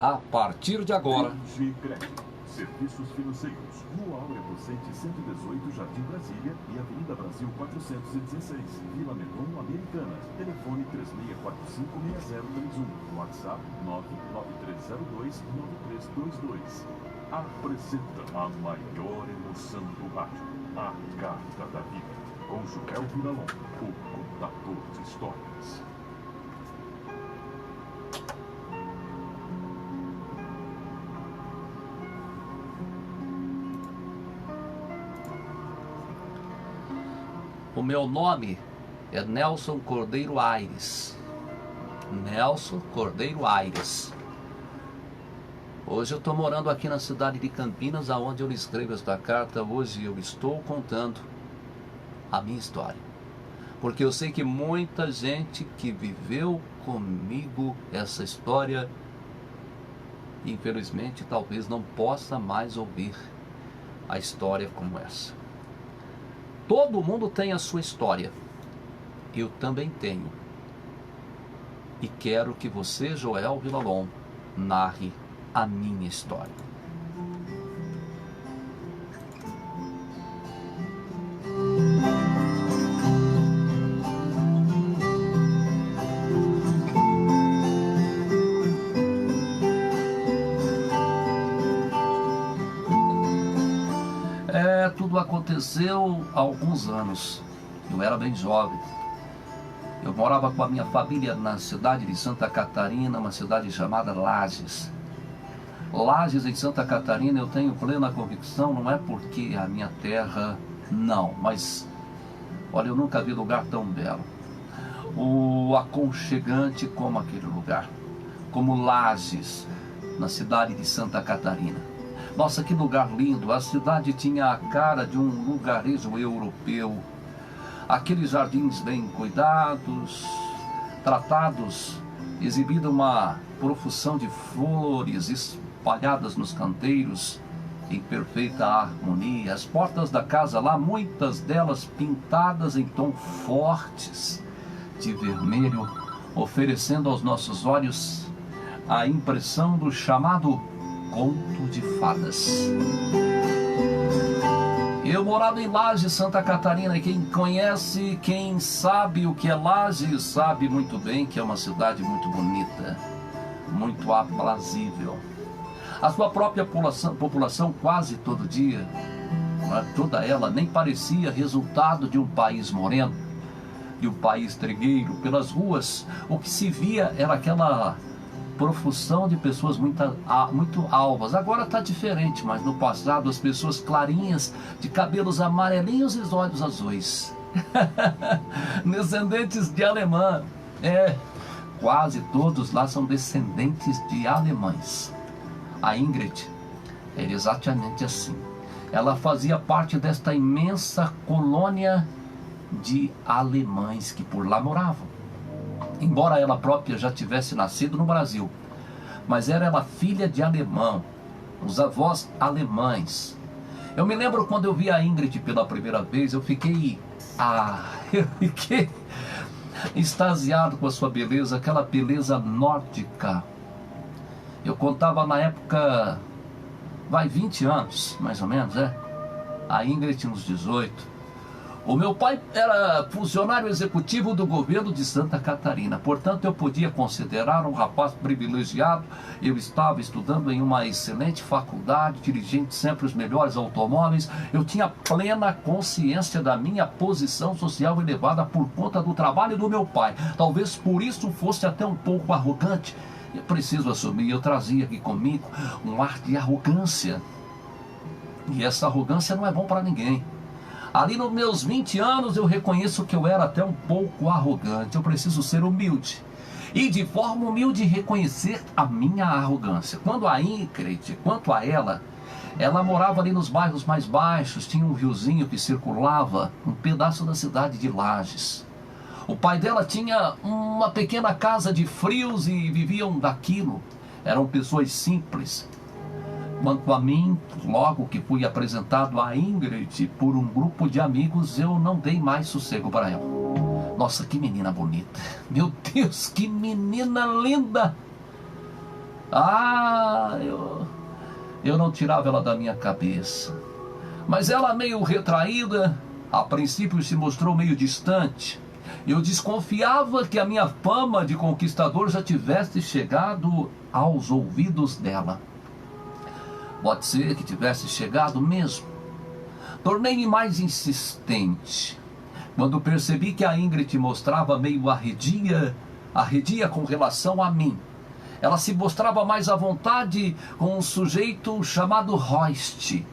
A partir de agora. DG Crédito. Serviços financeiros. Rua Áurea Docente 118, Jardim Brasília e Avenida Brasil 416, Vila Menon, Americana. Telefone 36456031. WhatsApp 993029322. Apresenta a maior emoção do rádio, a Carta da Vida, com Joel Vilalon, o contador de histórias. O meu nome é Nelson Cordeiro Aires. Nelson Cordeiro Aires. Hoje eu estou morando aqui na cidade de Campinas, aonde eu lhe escrevo esta carta. Hoje eu estou contando a minha história, porque eu sei que muita gente que viveu comigo essa história, infelizmente, talvez não possa mais ouvir a história como essa. Todo mundo tem a sua história. Eu também tenho. E quero que você, Joel Vilalon, narre a minha história. Tudo aconteceu há alguns anos. Eu era bem jovem. Eu morava com a minha família na cidade de Santa Catarina, uma cidade chamada Lages. Lages, em Santa Catarina, eu tenho plena convicção, não é porque a minha terra, não, mas olha, eu nunca vi lugar tão belo, o aconchegante como aquele lugar, como Lages, na cidade de Santa Catarina. Nossa, que lugar lindo! A cidade tinha a cara de um lugarejo europeu. Aqueles jardins bem cuidados, tratados, exibida uma profusão de flores espalhadas nos canteiros em perfeita harmonia. As portas da casa lá, muitas delas pintadas em tons fortes de vermelho, oferecendo aos nossos olhos a impressão do chamado conto de fadas. Eu morava em Lages, Santa Catarina, e quem conhece, quem sabe o que é Lages, sabe muito bem que é uma cidade muito bonita, muito aprazível. A sua própria população quase todo dia, toda ela, nem parecia resultado de um país moreno, de um país trigueiro. Pelas ruas, o que se via era aquela profusão de pessoas muito alvas. Agora está diferente, mas no passado as pessoas clarinhas, de cabelos amarelinhos e olhos azuis. Descendentes de alemã. Quase todos lá são descendentes de alemães. A Ingrid era exatamente assim. Ela fazia parte desta imensa colônia de alemães que por lá moravam. Embora ela própria já tivesse nascido no Brasil, mas era ela filha de alemão, os avós alemães. Eu me lembro quando eu vi a Ingrid pela primeira vez, eu fiquei extasiado com a sua beleza, aquela beleza nórdica. Eu contava na época, 20 anos, mais ou menos, A Ingrid tinha uns 18. O meu pai era funcionário executivo do governo de Santa Catarina, portanto eu podia considerar um rapaz privilegiado. Eu estava estudando em uma excelente faculdade, dirigindo sempre os melhores automóveis. Eu tinha plena consciência da minha posição social elevada por conta do trabalho do meu pai. Talvez por isso fosse até um pouco arrogante. Eu preciso assumir, eu trazia aqui comigo um ar de arrogância. E essa arrogância não é bom para ninguém. Ali nos meus 20 anos eu reconheço que eu era até um pouco arrogante. Eu preciso ser humilde. E de forma humilde reconhecer a minha arrogância. Quando a Ingrid, quanto a ela morava ali nos bairros mais baixos, tinha um riozinho que circulava um pedaço da cidade de Lages. O pai dela tinha uma pequena casa de frios e viviam daquilo. Eram pessoas simples. Quanto a mim, logo que fui apresentado a Ingrid por um grupo de amigos, eu não dei mais sossego para ela. Nossa, que menina bonita! Meu Deus, que menina linda! Ah, eu não tirava ela da minha cabeça. Mas ela, meio retraída, a princípio se mostrou meio distante. Eu desconfiava que a minha fama de conquistador já tivesse chegado aos ouvidos dela. Pode ser que tivesse chegado mesmo. Tornei-me mais insistente. Quando percebi que a Ingrid mostrava meio arredia com relação a mim. Ela se mostrava mais à vontade com um sujeito chamado Rost.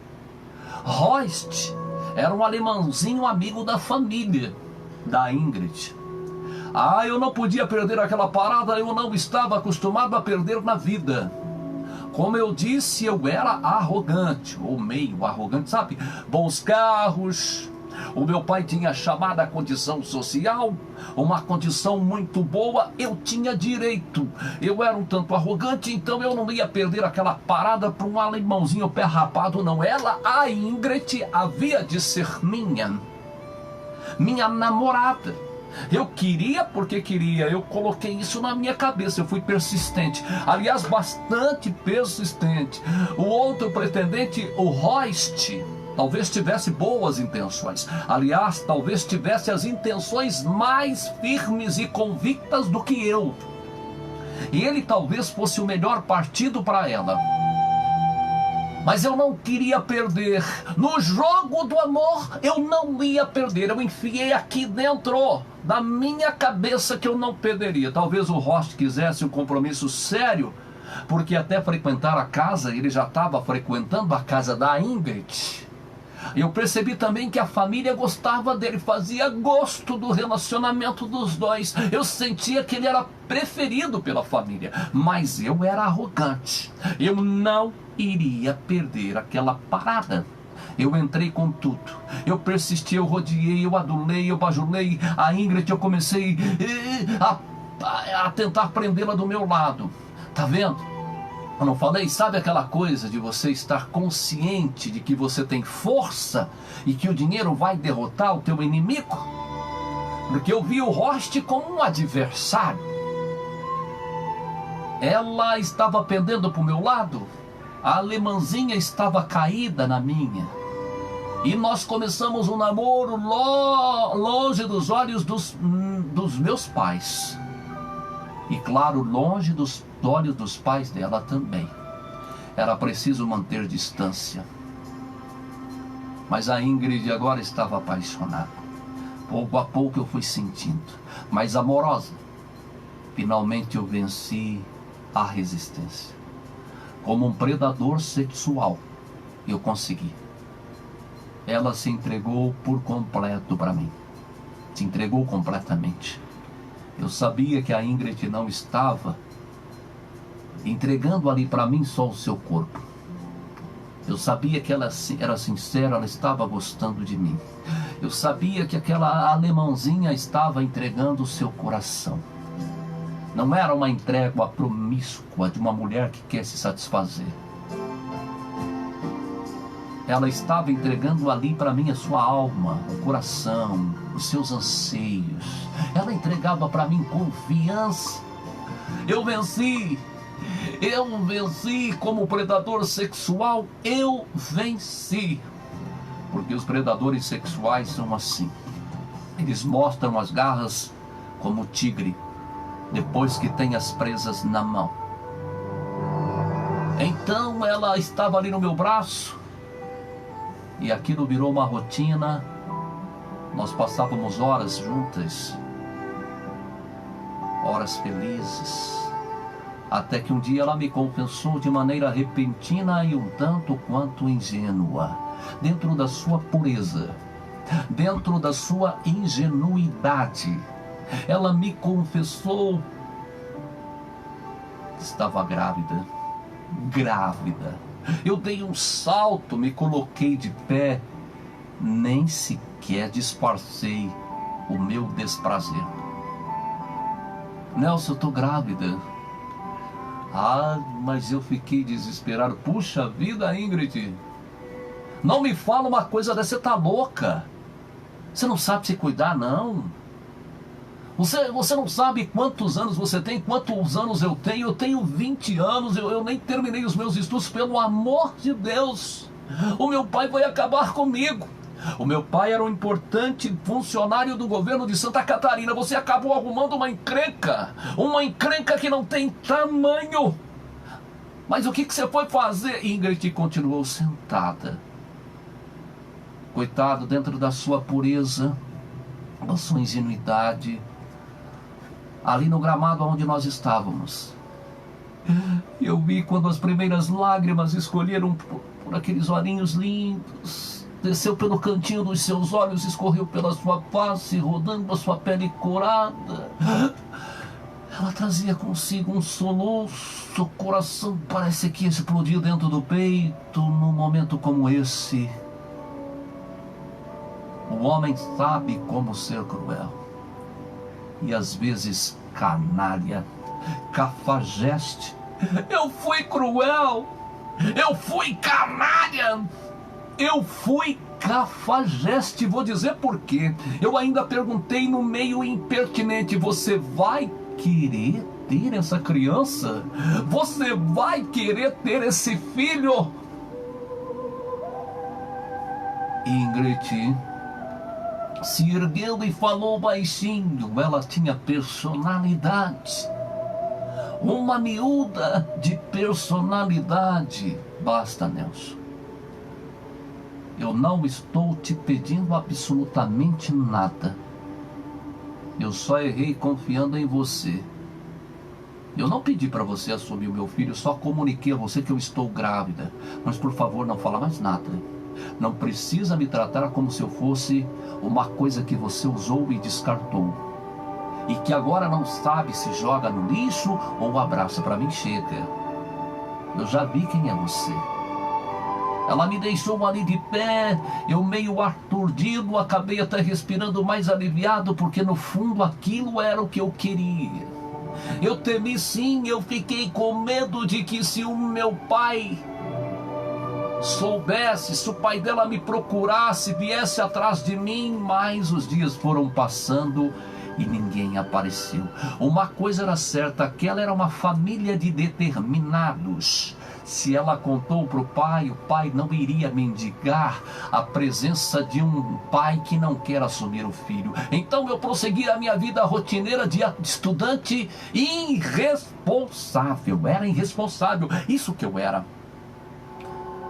Rost era um alemãozinho amigo da família da Ingrid. Ah, eu não podia perder aquela parada, eu não estava acostumado a perder na vida. Como eu disse, eu era arrogante, ou meio arrogante, sabe? Bons carros, o meu pai tinha chamada condição social, uma condição muito boa, eu tinha direito. Eu era um tanto arrogante, então eu não ia perder aquela parada para um alemãozinho pé rapado, não. Ela, a Ingrid, havia de ser minha namorada. Eu queria porque queria, eu coloquei isso na minha cabeça, eu fui persistente, aliás, bastante persistente. O outro pretendente, o Rost, talvez tivesse boas intenções, aliás, talvez tivesse as intenções mais firmes e convictas do que eu. E ele talvez fosse o melhor partido para ela. Mas eu não queria perder. No jogo do amor, eu não ia perder. Eu enfiei aqui dentro da minha cabeça que eu não perderia. Talvez o Rost quisesse um compromisso sério, porque até frequentar a casa, ele já estava frequentando a casa da Ingrid. Eu percebi também que a família gostava dele, fazia gosto do relacionamento dos dois. Eu sentia que ele era preferido pela família, mas eu era arrogante. Eu não iria perder aquela parada. Eu entrei com tudo. Eu persisti, eu rodeei, eu adulei, eu bajulei a Ingrid. Eu comecei a tentar prendê-la do meu lado. Tá vendo? Eu não falei, sabe aquela coisa de você estar consciente de que você tem força e que o dinheiro vai derrotar o teu inimigo? Porque eu vi o Rost como um adversário. Ela estava pendendo para o meu lado, a alemãzinha estava caída na minha. E nós começamos um namoro longe dos olhos dos meus pais. E claro, longe dos olhos dos pais dela também. Era preciso manter distância. Mas a Ingrid agora estava apaixonada. Pouco a pouco eu fui sentindo, mais amorosa. Finalmente eu venci a resistência. Como um predador sexual, eu consegui. Ela se entregou por completo para mim. Se entregou completamente. Eu sabia que a Ingrid não estava entregando ali para mim só o seu corpo. Eu sabia que ela era sincera, ela estava gostando de mim. Eu sabia que aquela alemãozinha estava entregando o seu coração. Não era uma entrega promíscua de uma mulher que quer se satisfazer. Ela estava entregando ali para mim a sua alma, o coração, os seus anseios. Ela entregava para mim confiança. Eu venci como predador sexual, eu venci. Porque os predadores sexuais são assim. Eles mostram as garras como o tigre, depois que tem as presas na mão. Então ela estava ali no meu braço, e aquilo virou uma rotina. Nós passávamos horas juntas, horas felizes, até que um dia ela me confessou de maneira repentina e um tanto quanto ingênua, dentro da sua pureza, dentro da sua ingenuidade. Ela me confessou que estava grávida. Eu dei um salto, me coloquei de pé, nem sequer disfarcei o meu desprazer. Nelson, eu estou grávida. Ah, mas eu fiquei desesperado. Puxa vida, Ingrid. Não me fala uma coisa dessa, você tá louca. Você não sabe se cuidar, não. Você não sabe quantos anos você tem, quantos anos eu tenho 20 anos, eu nem terminei os meus estudos, pelo amor de Deus. O meu pai vai acabar comigo. O meu pai era um importante funcionário do governo de Santa Catarina. Você acabou arrumando uma encrenca que não tem tamanho. Mas o que você foi fazer? Ingrid continuou sentada. Coitado, dentro da sua pureza, da sua ingenuidade, ali no gramado onde nós estávamos, eu vi quando as primeiras lágrimas escolheram por aqueles olhinhos lindos, desceu pelo cantinho dos seus olhos, escorreu pela sua face, rodando a sua pele corada. Ela trazia consigo um soluço, o coração parece que explodiu dentro do peito num momento como esse. O homem sabe como ser cruel. E às vezes canalha, cafajeste. Eu fui cruel, eu fui canalha, eu fui cafajeste. Vou dizer por quê. Eu ainda perguntei no meio impertinente: você vai querer ter essa criança? Você vai querer ter esse filho? Ingrid se ergueu e falou baixinho. Ela tinha personalidade, uma miúda de personalidade. Basta, Nelson. Eu não estou te pedindo absolutamente nada. Eu só errei confiando em você. Eu não pedi para você assumir o meu filho, só comuniquei a você que eu estou grávida. Mas por favor, não fala mais nada. Não precisa me tratar como se eu fosse uma coisa que você usou e descartou, e que agora não sabe se joga no lixo ou abraça. Para mim chega. Eu já vi quem é você. Ela me deixou ali de pé, eu meio aturdido, acabei até respirando mais aliviado, porque no fundo aquilo era o que eu queria. Eu temi sim, eu fiquei com medo de que se o meu pai soubesse, se o pai dela me procurasse, viesse atrás de mim. Mas os dias foram passando e ninguém apareceu. Uma coisa era certa, aquela era uma família de determinados. Se ela contou para o pai não iria mendigar a presença de um pai que não quer assumir o filho. Então eu prossegui a minha vida rotineira de estudante irresponsável. Era irresponsável, isso que eu era.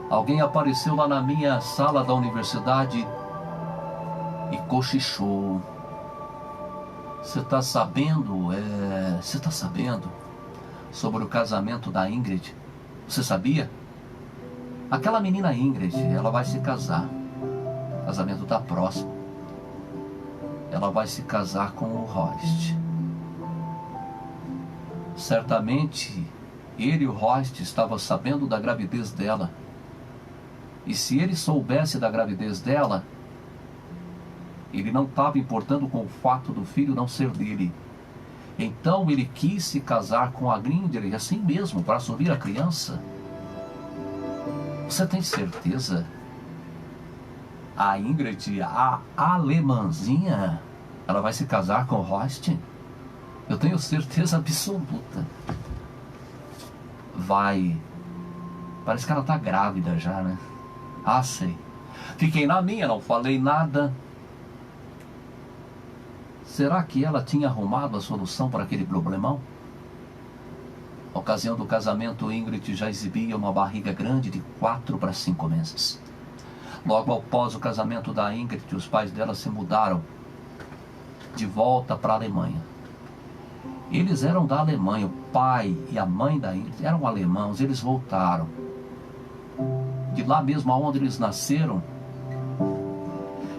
Alguém apareceu lá na minha sala da universidade e cochichou. Você está sabendo? Você está sabendo sobre o casamento da Ingrid? Você sabia? Aquela menina Ingrid, ela vai se casar. O casamento está próximo. Ela vai se casar com o Rost. Certamente, ele e o Rost estavam sabendo da gravidez dela. E se ele soubesse da gravidez dela, ele não estava importando com o fato do filho não ser dele. Então ele quis se casar com a Ingrid, assim mesmo, para assumir a criança. Você tem certeza? A Ingrid, a alemãzinha, ela vai se casar com o Rost? Eu tenho certeza absoluta. Vai. Parece que ela está grávida já, né? Ah, sei. Fiquei na minha, não falei nada. Será que ela tinha arrumado a solução para aquele problemão? Na ocasião do casamento, Ingrid já exibia uma barriga grande de 4 para 5 meses. Logo após o casamento da Ingrid, os pais dela se mudaram de volta para a Alemanha. Eles eram da Alemanha, o pai e a mãe da Ingrid eram alemãos, eles voltaram. De lá mesmo aonde eles nasceram.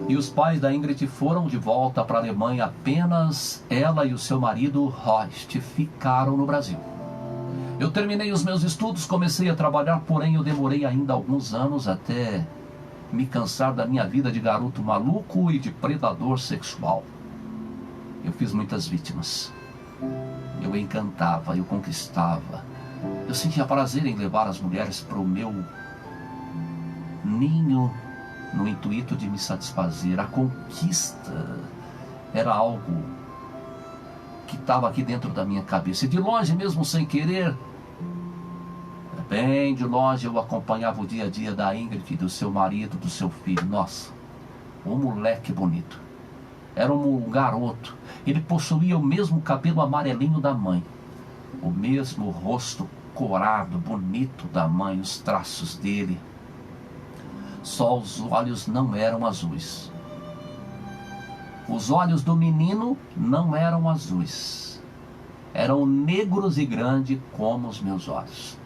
E os pais da Ingrid foram de volta para a Alemanha. Apenas ela e o seu marido, Rost, ficaram no Brasil. Eu terminei os meus estudos, comecei a trabalhar, porém eu demorei ainda alguns anos até me cansar da minha vida de garoto maluco e de predador sexual. Eu fiz muitas vítimas. Eu encantava, eu conquistava. Eu sentia prazer em levar as mulheres para o meu ninho, no intuito de me satisfazer. A conquista era algo que estava aqui dentro da minha cabeça. E de longe, mesmo sem querer, bem de longe, eu acompanhava o dia a dia da Ingrid, do seu marido, do seu filho. Nossa, um moleque bonito. Era um garoto. Ele possuía o mesmo cabelo amarelinho da mãe, o mesmo rosto corado, bonito da mãe, os traços dele. Só os olhos não eram azuis. Os olhos do menino não eram azuis. Eram negros e grandes como os meus olhos.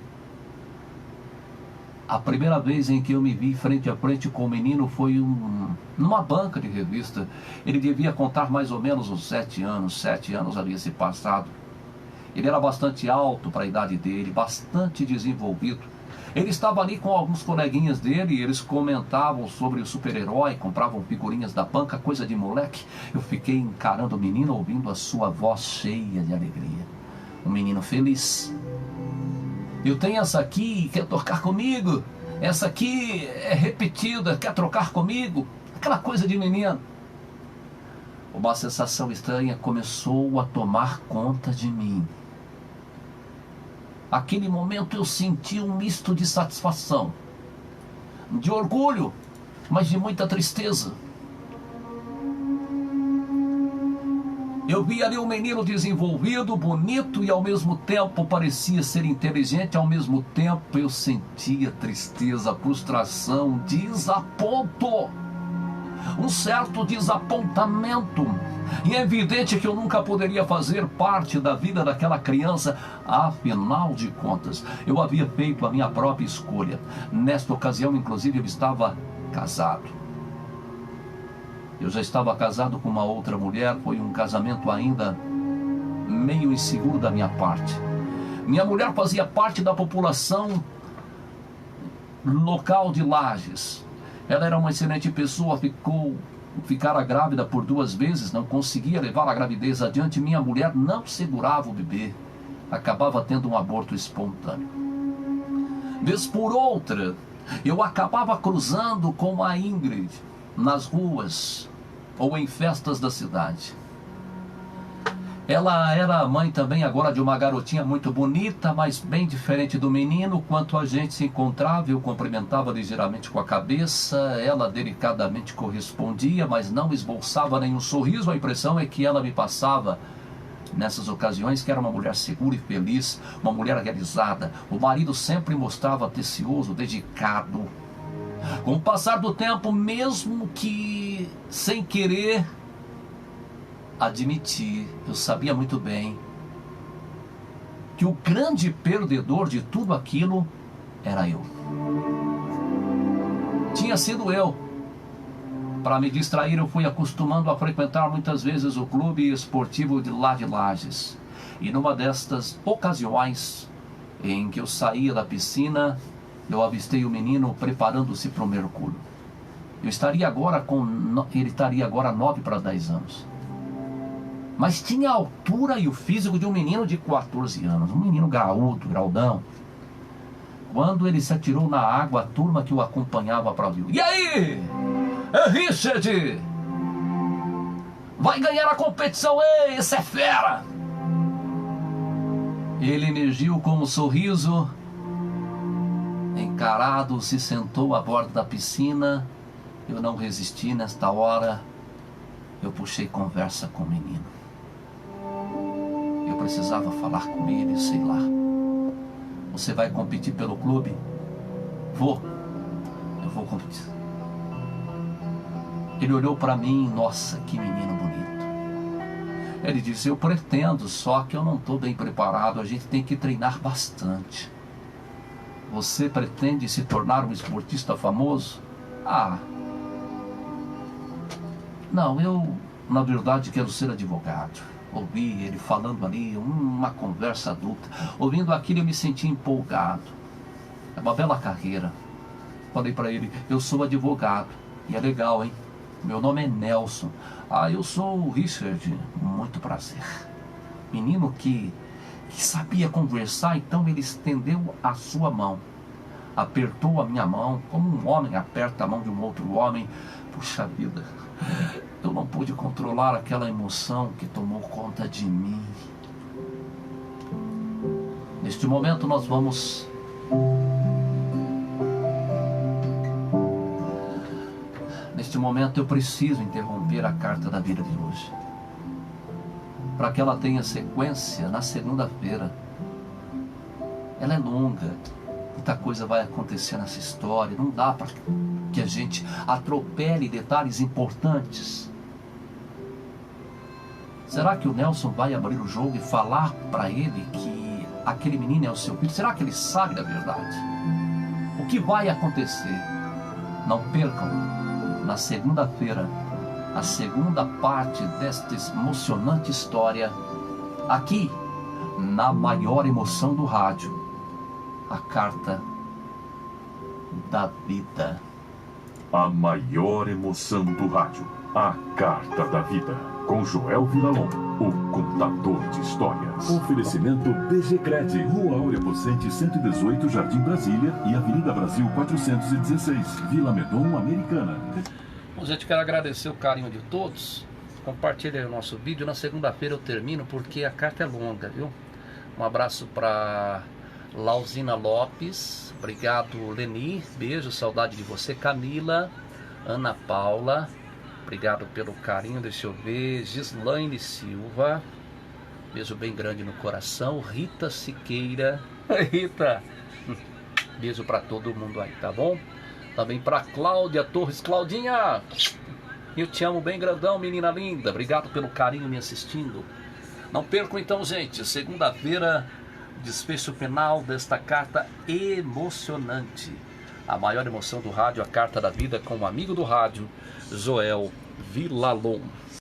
A primeira vez em que eu me vi frente a frente com o menino foi numa banca de revista. Ele devia contar mais ou menos uns 7 anos. 7 anos havia se passado. Ele era bastante alto para a idade dele, bastante desenvolvido. Ele estava ali com alguns coleguinhas dele e eles comentavam sobre o super-herói, compravam figurinhas da banca, coisa de moleque. Eu fiquei encarando o menino, ouvindo a sua voz cheia de alegria. Um menino feliz. Eu tenho essa aqui, quer tocar comigo? Essa aqui é repetida, quer trocar comigo? Aquela coisa de menino. Uma sensação estranha começou a tomar conta de mim. Aquele momento eu senti um misto de satisfação, de orgulho, mas de muita tristeza. Eu vi ali um menino desenvolvido, bonito e ao mesmo tempo parecia ser inteligente. Ao mesmo tempo eu sentia tristeza, frustração, desaponto. Um certo desapontamento. E é evidente que eu nunca poderia fazer parte da vida daquela criança. Afinal de contas, eu havia feito a minha própria escolha. Nesta ocasião, inclusive, eu estava casado. Eu já estava casado com uma outra mulher. Foi um casamento ainda meio inseguro da minha parte. Minha mulher fazia parte da população local de Lages. Ela era uma excelente pessoa, ficara grávida por 2 vezes, não conseguia levar a gravidez adiante. Minha mulher não segurava o bebê, acabava tendo um aborto espontâneo. Vez por outra, eu acabava cruzando com a Ingrid nas ruas ou em festas da cidade. Ela era mãe também agora de uma garotinha muito bonita, mas bem diferente do menino. Quando a gente se encontrava, eu cumprimentava ligeiramente com a cabeça. Ela delicadamente correspondia, mas não esboçava nenhum sorriso. A impressão é que ela me passava, nessas ocasiões, que era uma mulher segura e feliz, uma mulher realizada. O marido sempre mostrava atencioso, dedicado. Com o passar do tempo, mesmo que sem querer admitir, eu sabia muito bem que o grande perdedor de tudo aquilo era eu. Tinha sido eu. Para me distrair, eu fui acostumando a frequentar muitas vezes o clube esportivo de lá de Lages. E numa destas ocasiões em que eu saía da piscina, eu avistei o menino preparando-se para o mergulho. Ele estaria agora 9 para 10 anos. Mas tinha a altura e o físico de um menino de 14 anos. Um menino graúdo, graudão. Quando ele se atirou na água, a turma que o acompanhava aplaudiu. E aí? É Richard! Vai ganhar a competição, ei! Esse é fera! Ele emergiu com um sorriso. Encarado, se sentou à borda da piscina. Eu não resisti nesta hora. Eu puxei conversa com o menino. Eu precisava falar com ele, sei lá. Você vai competir pelo clube? Vou. Eu vou competir. Ele olhou para mim, nossa, que menino bonito. Ele disse, eu pretendo, só que eu não estou bem preparado, a gente tem que treinar bastante. Você pretende se tornar um esportista famoso? Não, eu, na verdade, quero ser advogado. Ouvi ele falando ali, uma conversa adulta. Ouvindo aquilo, eu me senti empolgado. É uma bela carreira. Falei para ele, eu sou advogado. E é legal, hein? Meu nome é Nelson. Eu sou o Richard. Muito prazer. Menino que sabia conversar, então ele estendeu a sua mão. Apertou a minha mão, como um homem aperta a mão de um outro homem. Puxa vida. Eu não pude controlar aquela emoção que tomou conta de mim. Neste momento nós vamos Neste momento eu preciso interromper a carta da vida de hoje, para que ela tenha sequência na segunda-feira. Ela é longa, muita coisa vai acontecer nessa história, não dá para que a gente atropele detalhes importantes. Será que o Nelson vai abrir o jogo e falar para ele que aquele menino é o seu filho? Será que ele sabe da verdade? O que vai acontecer? Não percam, na segunda-feira, a segunda parte desta emocionante história, aqui, na maior emoção do rádio, a carta da vida. A maior emoção do rádio, a carta da vida, com Joel Vilalon, o contador de histórias. Oferecimento BGCred, Rua Áurea Pocente 118, Jardim Brasília e Avenida Brasil 416, Vila Medon, Americana. Bom, gente, quero agradecer o carinho de todos. Compartilhem o nosso vídeo. Na segunda-feira eu termino porque a carta é longa, viu? Um abraço para Lauzina Lopes. Obrigado, Leni. Beijo, saudade de você. Camila, Ana Paula. Obrigado pelo carinho, deixa eu ver. Gislaine Silva. Beijo bem grande no coração. Rita Siqueira. Rita. Beijo para todo mundo aí, tá bom? Também para Cláudia Torres. Claudinha, eu te amo bem grandão, menina linda. Obrigado pelo carinho me assistindo. Não percam então, gente, segunda-feira, desfecho final desta carta emocionante. A maior emoção do rádio, a carta da vida, com um amigo do rádio, Joel Vilalon.